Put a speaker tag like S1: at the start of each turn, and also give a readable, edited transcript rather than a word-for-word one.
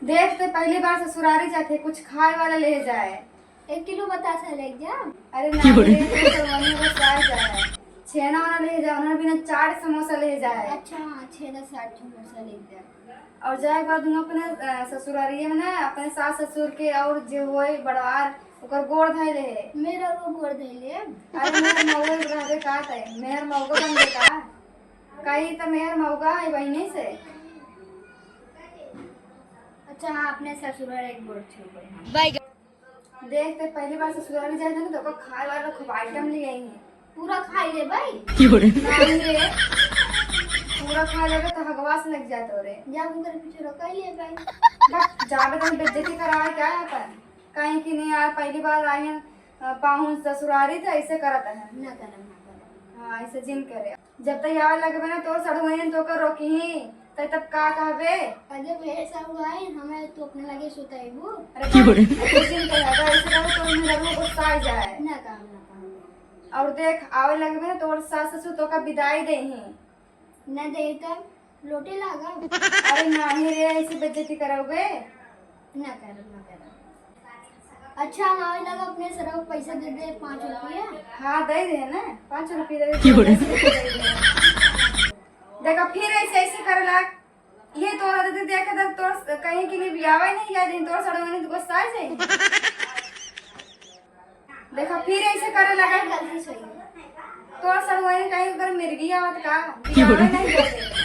S1: देखते पहली बार ससुरारी जाते कुछ खाए वाला ले जाए।
S2: 1 किलो बतासा ले जा।
S1: अरे नहीं रे, तो मम्मी को चाय जाए, छेना वाला ले जाए, उन्होंने बिना चाट समोसा ले जाए।
S2: अच्छा हाँ, 6-7 समोसा ले जा।
S1: और जाए के बाद अपने ससुरारिये में ना अपने सास ससुर के और जो होए बड़वार ओकर गोड़ धइले है।
S2: मेरा वो गोड़ धइले।
S1: अरे मेहर मौगा रहबे का तय, मेहर मौगा बनबे का कहीं तो मेहर मौगा है बहनी से।
S2: अच्छा हाँ, अपने ससुराल एक गोड़ छू
S1: देखते पहली बार ससुरारी जाए ना तो ओकर खाए वाला खूब आइटम ले आई है।
S2: पूरा खाई ले भाई।
S1: नहीं रे, पूरा खा लेगा तो हगवास लग जाता रे।
S2: जा मुकर पीछे रोका ही ले भाई।
S1: बस जाबे तो बेइज्जती कराए क्या है अपन, कहीं कि नहीं यार पहली बार आए हैं पाहुन ससुरारी तो ऐसे करता है
S2: ना करम।
S1: हाँ ऐसे जिन करे। जब तक आवे लगे ना तो सड़ुइन तो कर रोकी ही तब का कहबे।
S2: अरे वे सब आए हमें तो अपने लगे सुताइबू।
S1: अरे जिन करे अगर ऐसे करो तो मेरा रूह गुस्सा आ जाए।
S2: ना काम।
S1: और देख आवे लगे ना तो सास ससुर तो का विदाई दे ही
S2: ना दे तब लोटे लागा।
S1: अरे नहीं रे, ऐसी बेइज्जती करोगे।
S2: ना करम। अच्छा हाँ लगा अपने सर पैसा दे दे 5 रुपया।
S1: हाँ दे दे ना 5 रुपये दे दे। देखा फिर ऐसे ऐसे करे लाग ये तोरा दे देख के तोर कहीं के लिए बियावा नहीं या दिन तोर सड़वे नहीं गुस्सा आ जाए। देखा फिर ऐसे करे लगा
S2: गलती सही।
S1: तोर सड़वे कहीं अगर मिर्गी आवत का बियावा नहीं दे।